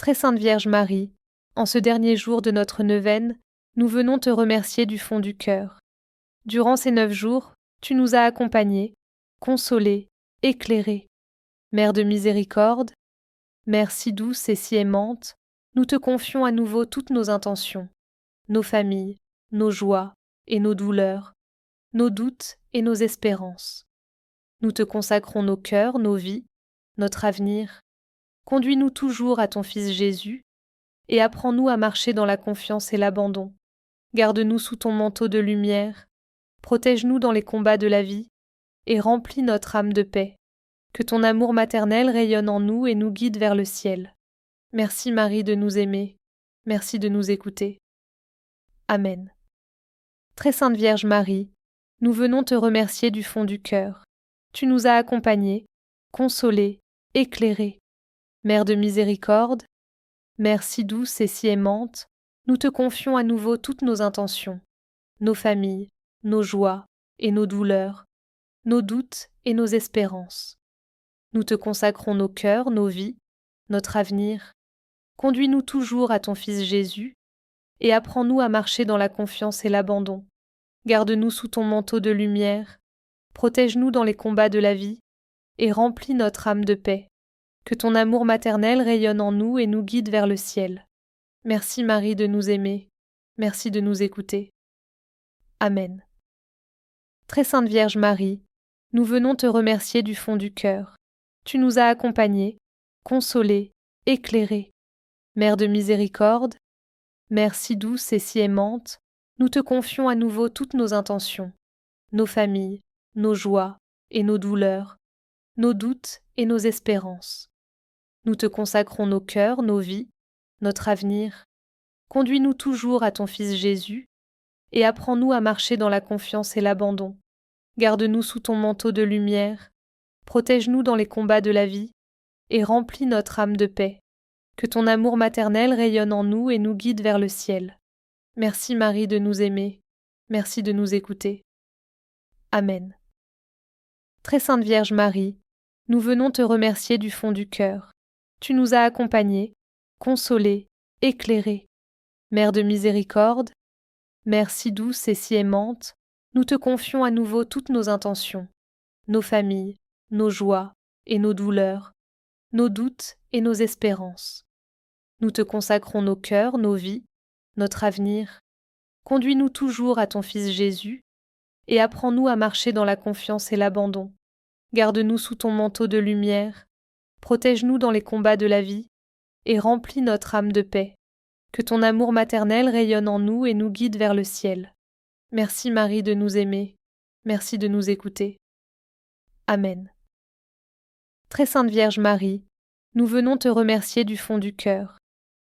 Très Sainte Vierge Marie, en ce dernier jour de notre neuvaine, nous venons te remercier du fond du cœur. Durant ces 9 jours, tu nous as accompagnés, consolés, éclairés. Mère de miséricorde, Mère si douce et si aimante, nous te confions à nouveau toutes nos intentions, nos familles, nos joies et nos douleurs, nos doutes et nos espérances. Nous te consacrons nos cœurs, nos vies, notre avenir. Conduis-nous toujours à ton Fils Jésus et apprends-nous à marcher dans la confiance et l'abandon. Garde-nous sous ton manteau de lumière, protège-nous dans les combats de la vie et remplis notre âme de paix. Que ton amour maternel rayonne en nous et nous guide vers le ciel. Merci Marie de nous aimer, merci de nous écouter. Amen. Très Sainte Vierge Marie, nous venons te remercier du fond du cœur. Tu nous as accompagnés, consolés, éclairés. Mère de miséricorde, Mère si douce et si aimante, nous te confions à nouveau toutes nos intentions, nos familles, nos joies et nos douleurs, nos doutes et nos espérances. Nous te consacrons nos cœurs, nos vies, notre avenir. Conduis-nous toujours à ton Fils Jésus et apprends-nous à marcher dans la confiance et l'abandon. Garde-nous sous ton manteau de lumière, protège-nous dans les combats de la vie et remplis notre âme de paix. Que ton amour maternel rayonne en nous et nous guide vers le ciel. Merci Marie de nous aimer, merci de nous écouter. Amen. Très Sainte Vierge Marie, nous venons te remercier du fond du cœur. Tu nous as accompagnés, consolés, éclairés. Mère de miséricorde, Mère si douce et si aimante, nous te confions à nouveau toutes nos intentions, nos familles, nos joies et nos douleurs, nos doutes et nos espérances. Nous te consacrons nos cœurs, nos vies, notre avenir. Conduis-nous toujours à ton Fils Jésus et apprends-nous à marcher dans la confiance et l'abandon. Garde-nous sous ton manteau de lumière, protège-nous dans les combats de la vie et remplis notre âme de paix. Que ton amour maternel rayonne en nous et nous guide vers le ciel. Merci Marie de nous aimer, merci de nous écouter. Amen. Très Sainte Vierge Marie, nous venons te remercier du fond du cœur. Tu nous as accompagnés, consolés, éclairés. Mère de miséricorde, Mère si douce et si aimante, nous te confions à nouveau toutes nos intentions, nos familles, nos joies et nos douleurs, nos doutes et nos espérances. Nous te consacrons nos cœurs, nos vies, notre avenir. Conduis-nous toujours à ton Fils Jésus et apprends-nous à marcher dans la confiance et l'abandon. Garde-nous sous ton manteau de lumière, protège-nous dans les combats de la vie et remplis notre âme de paix. Que ton amour maternel rayonne en nous et nous guide vers le ciel. Merci Marie de nous aimer, merci de nous écouter. Amen. Très Sainte Vierge Marie, nous venons te remercier du fond du cœur.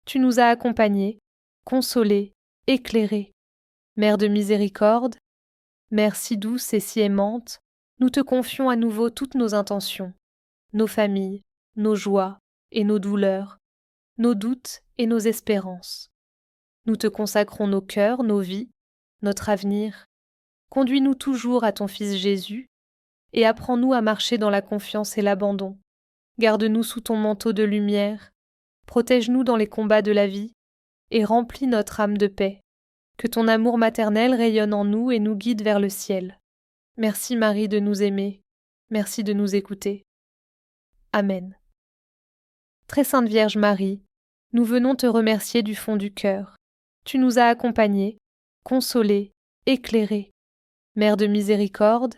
Tu nous as accompagnés, consolés, éclairés. Mère de miséricorde, Mère si douce et si aimante, nous te confions à nouveau toutes nos intentions, nos familles, nos joies et nos douleurs, nos doutes et nos espérances. Nous te consacrons nos cœurs, nos vies, notre avenir. Conduis-nous toujours à ton Fils Jésus et apprends-nous à marcher dans la confiance et l'abandon. Garde-nous sous ton manteau de lumière, protège-nous dans les combats de la vie et remplis notre âme de paix. Que ton amour maternel rayonne en nous et nous guide vers le ciel. Merci Marie de nous aimer, merci de nous écouter. Amen. Très Sainte Vierge Marie, nous venons te remercier du fond du cœur. Tu nous as accompagnés, consolés, éclairés. Mère de miséricorde,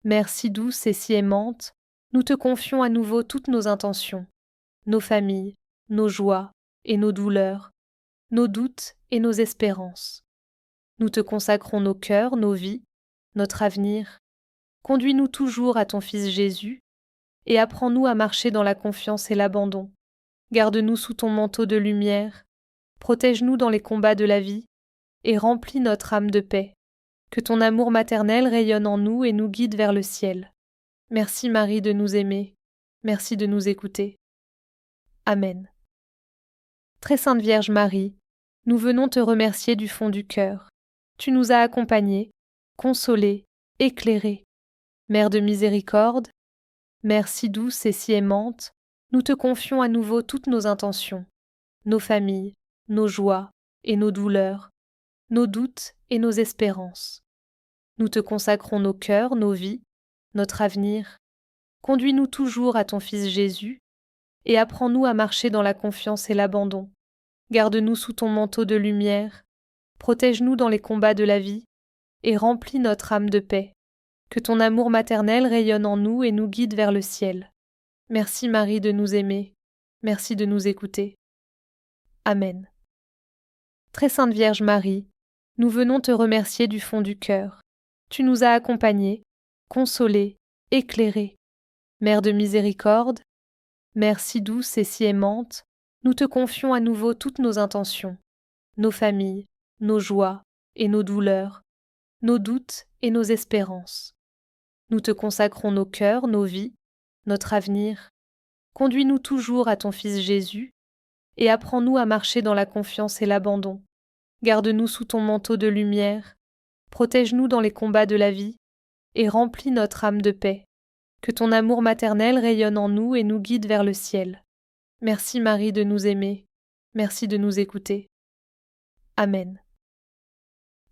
Mère si douce et si aimante, nous te confions à nouveau toutes nos intentions, nos familles, nos joies et nos douleurs, nos doutes et nos espérances. Nous te consacrons nos cœurs, nos vies, notre avenir. Conduis-nous toujours à ton Fils Jésus et apprends-nous à marcher dans la confiance et l'abandon. Garde-nous sous ton manteau de lumière, protège-nous dans les combats de la vie et remplis notre âme de paix. Que ton amour maternel rayonne en nous et nous guide vers le ciel. Merci Marie de nous aimer, merci de nous écouter. Amen. Très Sainte Vierge Marie, nous venons te remercier du fond du cœur. Tu nous as accompagnés, consolés, éclairés. Mère de miséricorde, Mère si douce et si aimante, nous te confions à nouveau toutes nos intentions, nos familles, nos joies et nos douleurs, nos doutes et nos espérances. Nous te consacrons nos cœurs, nos vies, notre avenir. Conduis-nous toujours à ton Fils Jésus et apprends-nous à marcher dans la confiance et l'abandon. Garde-nous sous ton manteau de lumière, protège-nous dans les combats de la vie et remplis notre âme de paix. Que ton amour maternel rayonne en nous et nous guide vers le ciel. Merci Marie de nous aimer, merci de nous écouter. Amen. Très Sainte Vierge Marie, nous venons te remercier du fond du cœur. Tu nous as accompagnés, consolés, éclairés. Mère de miséricorde, Mère si douce et si aimante, nous te confions à nouveau toutes nos intentions, nos familles, nos joies et nos douleurs, nos doutes et nos espérances. Nous te consacrons nos cœurs, nos vies, notre avenir. Conduis-nous toujours à ton Fils Jésus et apprends-nous à marcher dans la confiance et l'abandon. Garde-nous sous ton manteau de lumière, protège-nous dans les combats de la vie et remplis notre âme de paix. Que ton amour maternel rayonne en nous et nous guide vers le ciel. Merci Marie de nous aimer, merci de nous écouter. Amen.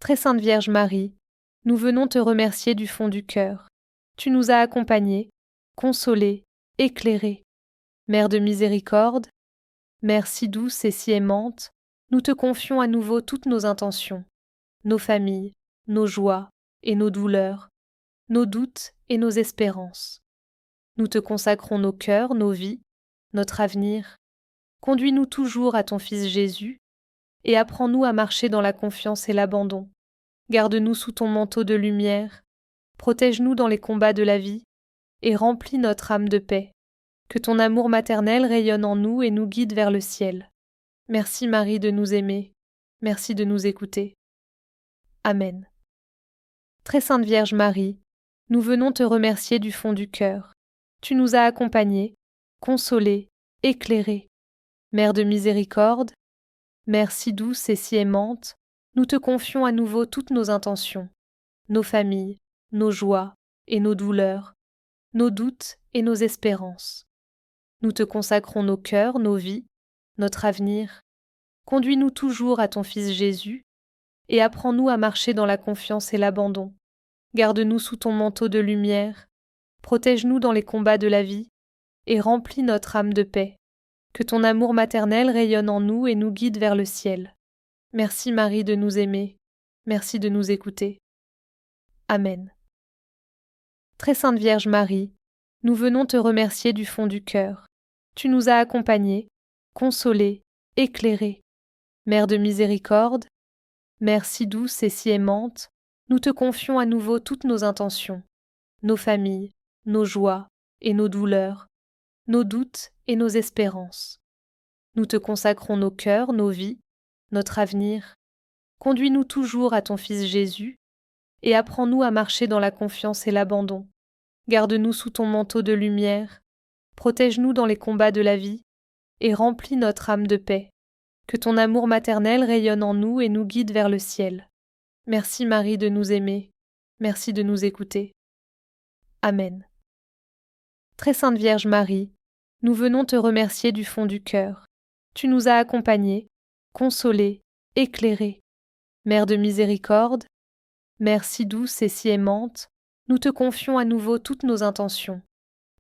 Très Sainte Vierge Marie, nous venons te remercier du fond du cœur. Tu nous as accompagnés, consolés, éclairés. Mère de miséricorde, Mère si douce et si aimante, nous te confions à nouveau toutes nos intentions, nos familles, nos joies et nos douleurs, nos doutes et nos espérances. Nous te consacrons nos cœurs, nos vies, notre avenir. Conduis-nous toujours à ton Fils Jésus et apprends-nous à marcher dans la confiance et l'abandon. Garde-nous sous ton manteau de lumière, protège-nous dans les combats de la vie et remplis notre âme de paix. Que ton amour maternel rayonne en nous et nous guide vers le ciel. Merci Marie de nous aimer, merci de nous écouter. Amen. Très Sainte Vierge Marie, nous venons te remercier du fond du cœur. Tu nous as accompagnés, consolés, éclairés. Mère de miséricorde, Mère si douce et si aimante, nous te confions à nouveau toutes nos intentions, nos familles, nos joies et nos douleurs, nos doutes et nos espérances. Nous te consacrons nos cœurs, nos vies, notre avenir. Conduis-nous toujours à ton Fils Jésus et apprends-nous à marcher dans la confiance et l'abandon. Garde-nous sous ton manteau de lumière, protège-nous dans les combats de la vie et remplis notre âme de paix. Que ton amour maternel rayonne en nous et nous guide vers le ciel. Merci Marie de nous aimer, merci de nous écouter. Amen. Très Sainte Vierge Marie, nous venons te remercier du fond du cœur. Tu nous as accompagnés, consolés, éclairés. Mère de miséricorde, Mère si douce et si aimante, nous te confions à nouveau toutes nos intentions, nos familles, nos joies et nos douleurs, nos doutes et nos espérances. Nous te consacrons nos cœurs, nos vies, notre avenir. Conduis-nous toujours à ton Fils Jésus et apprends-nous à marcher dans la confiance et l'abandon. Garde-nous sous ton manteau de lumière, protège-nous dans les combats de la vie et remplis notre âme de paix. Que ton amour maternel rayonne en nous et nous guide vers le ciel. Merci Marie de nous aimer, merci de nous écouter. Amen. Très Sainte Vierge Marie, nous venons te remercier du fond du cœur. Tu nous as accompagnés, consolés, éclairés. Mère de miséricorde, Mère si douce et si aimante, nous te confions à nouveau toutes nos intentions,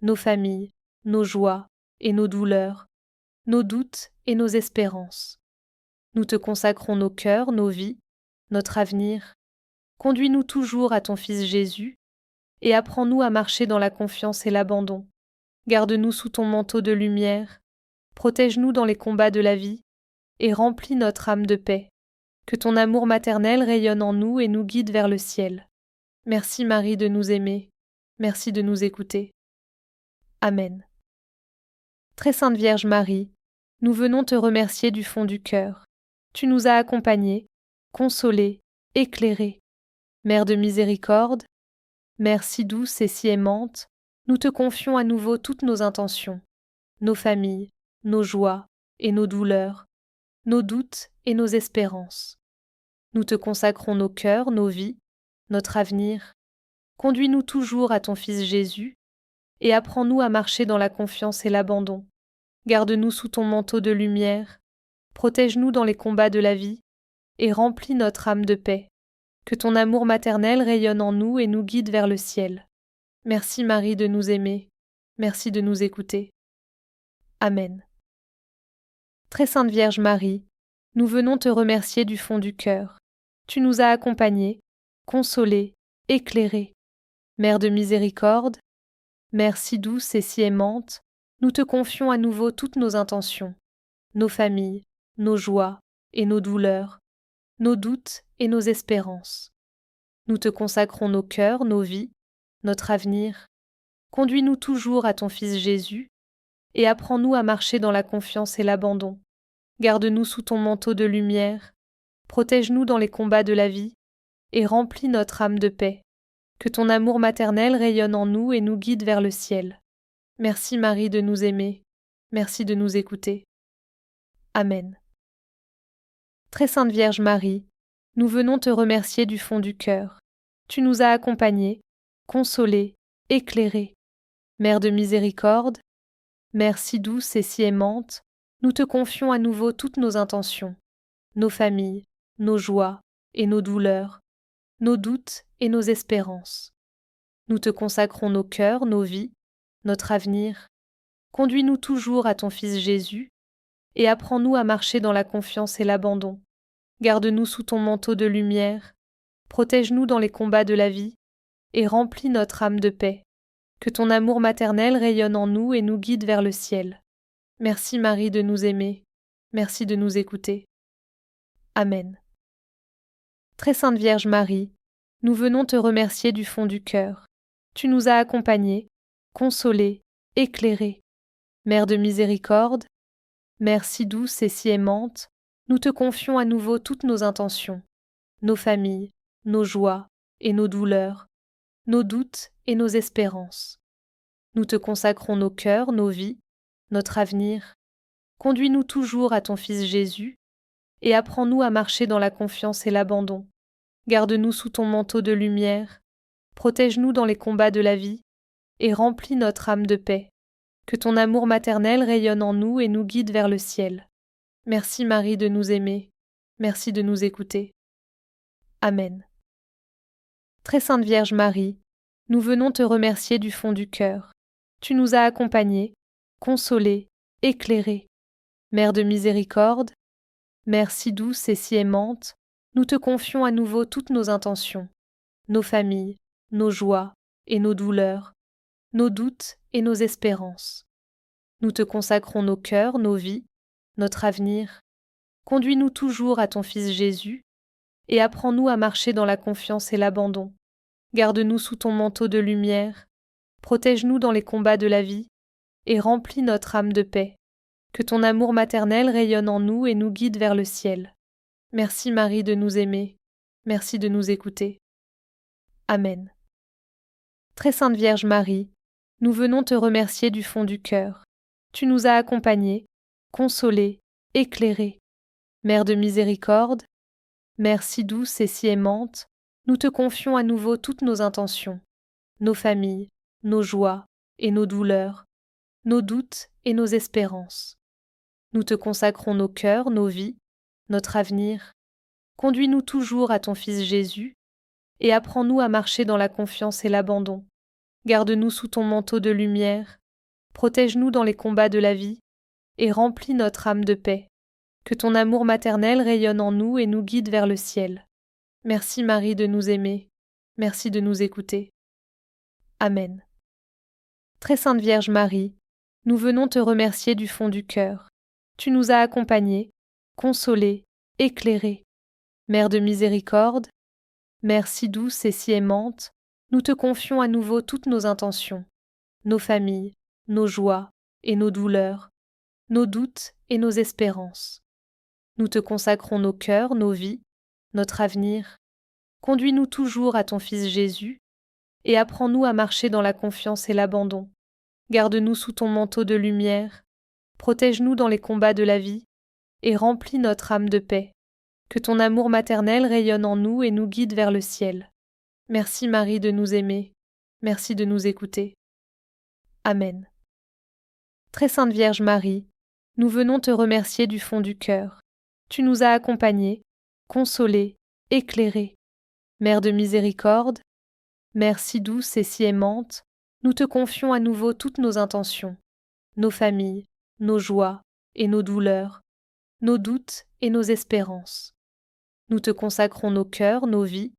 nos familles, nos joies et nos douleurs, nos doutes et nos espérances. Nous te consacrons nos cœurs, nos vies, notre avenir. Conduis-nous toujours à ton Fils Jésus et apprends-nous à marcher dans la confiance et l'abandon. Garde-nous sous ton manteau de lumière, protège-nous dans les combats de la vie et remplis notre âme de paix. Que ton amour maternel rayonne en nous et nous guide vers le ciel. Merci Marie de nous aimer, merci de nous écouter. Amen. Très Sainte Vierge Marie, nous venons te remercier du fond du cœur. Tu nous as accompagnés, consolés, éclairés. Mère de miséricorde, Mère si douce et si aimante, nous te confions à nouveau toutes nos intentions, nos familles, nos joies et nos douleurs, nos doutes et nos espérances. Nous te consacrons nos cœurs, nos vies, notre avenir. Conduis-nous toujours à ton Fils Jésus et apprends-nous à marcher dans la confiance et l'abandon. Garde-nous sous ton manteau de lumière, protège-nous dans les combats de la vie, et remplis notre âme de paix. Que ton amour maternel rayonne en nous et nous guide vers le ciel. Merci Marie de nous aimer. Merci de nous écouter. Amen. Très Sainte Vierge Marie, nous venons te remercier du fond du cœur. Tu nous as accompagnés, consolés, éclairés. Mère de miséricorde, Mère si douce et si aimante, nous te confions à nouveau toutes nos intentions, nos familles, nos joies et nos douleurs, nos doutes et nos espérances. Nous te consacrons nos cœurs, nos vies, notre avenir. Conduis-nous toujours à ton Fils Jésus et apprends-nous à marcher dans la confiance et l'abandon. Garde-nous sous ton manteau de lumière, protège-nous dans les combats de la vie et remplis notre âme de paix. Que ton amour maternel rayonne en nous et nous guide vers le ciel. Merci Marie de nous aimer. Merci de nous écouter. Amen. Très Sainte Vierge Marie, nous venons te remercier du fond du cœur. Tu nous as accompagnés, consolés, éclairés. Mère de miséricorde, Mère si douce et si aimante, nous te confions à nouveau toutes nos intentions, nos familles, nos joies et nos douleurs, nos doutes et nos espérances. Nous te consacrons nos cœurs, nos vies, notre avenir. Conduis-nous toujours à ton Fils Jésus et apprends-nous à marcher dans la confiance et l'abandon. Garde-nous sous ton manteau de lumière, protège-nous dans les combats de la vie et remplis notre âme de paix. Que ton amour maternel rayonne en nous et nous guide vers le ciel. Merci Marie de nous aimer. Merci de nous écouter. Amen. Très Sainte Vierge Marie, nous venons te remercier du fond du cœur. Tu nous as accompagnés, consolés, éclairés. Mère de miséricorde, Mère si douce et si aimante, nous te confions à nouveau toutes nos intentions, nos familles, nos joies et nos douleurs, nos doutes et nos espérances. Nous te consacrons nos cœurs, nos vies, notre avenir. Conduis-nous toujours à ton Fils Jésus et apprends-nous à marcher dans la confiance et l'abandon. Garde-nous sous ton manteau de lumière, protège-nous dans les combats de la vie et remplis notre âme de paix. Que ton amour maternel rayonne en nous et nous guide vers le ciel. Merci Marie de nous aimer. Merci de nous écouter. Amen. Très Sainte Vierge Marie, nous venons te remercier du fond du cœur. Tu nous as accompagnés, consolés, éclairés. Mère de miséricorde, Mère si douce et si aimante, nous te confions à nouveau toutes nos intentions, nos familles, nos joies et nos douleurs, nos doutes et nos espérances. Nous te consacrons nos cœurs, nos vies, notre avenir. Conduis-nous toujours à ton Fils Jésus et apprends-nous à marcher dans la confiance et l'abandon. Garde-nous sous ton manteau de lumière, protège-nous dans les combats de la vie et remplis notre âme de paix. Que ton amour maternel rayonne en nous et nous guide vers le ciel. Merci Marie de nous aimer. Merci de nous écouter. Amen. Très Sainte Vierge Marie, nous venons te remercier du fond du cœur. Tu nous as accompagnés, consolés, éclairés. Mère de miséricorde, Mère si douce et si aimante, nous te confions à nouveau toutes nos intentions, nos familles, nos joies et nos douleurs, nos doutes et nos espérances. Nous te consacrons nos cœurs, nos vies, notre avenir. Conduis-nous toujours à ton Fils Jésus et apprends-nous à marcher dans la confiance et l'abandon. Garde-nous sous ton manteau de lumière, protège-nous dans les combats de la vie et remplis notre âme de paix. Que ton amour maternel rayonne en nous et nous guide vers le ciel. Merci Marie de nous aimer. Merci de nous écouter. Amen. Très Sainte Vierge Marie, nous venons te remercier du fond du cœur. Tu nous as accompagnés, consolés, éclairés. Mère de miséricorde, Mère si douce et si aimante, nous te confions à nouveau toutes nos intentions, nos familles, nos joies et nos douleurs, nos doutes et nos espérances. Nous te consacrons nos cœurs, nos vies, notre avenir. Conduis-nous toujours à ton Fils Jésus et apprends-nous à marcher dans la confiance et l'abandon. Garde-nous sous ton manteau de lumière, protège-nous dans les combats de la vie et remplis notre âme de paix. Que ton amour maternel rayonne en nous et nous guide vers le ciel. Merci Marie de nous aimer. Merci de nous écouter. Amen. Très Sainte Vierge Marie, nous venons te remercier du fond du cœur. tu nous as accompagnés, consolés, éclairés. Mère de miséricorde, Mère si douce et si aimante, nous te confions à nouveau toutes nos intentions, nos familles, nos joies et nos douleurs, nos doutes et nos espérances. Nous te consacrons nos cœurs, nos vies,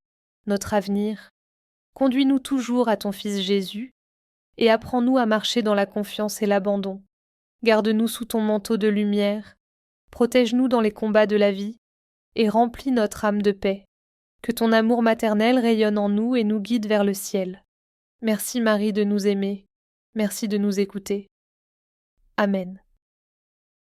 notre avenir. Conduis-nous toujours à ton Fils Jésus et apprends-nous à marcher dans la confiance et l'abandon. Garde-nous sous ton manteau de lumière, protège-nous dans les combats de la vie et remplis notre âme de paix. Que ton amour maternel rayonne en nous et nous guide vers le ciel. Merci Marie de nous aimer, merci de nous écouter. Amen.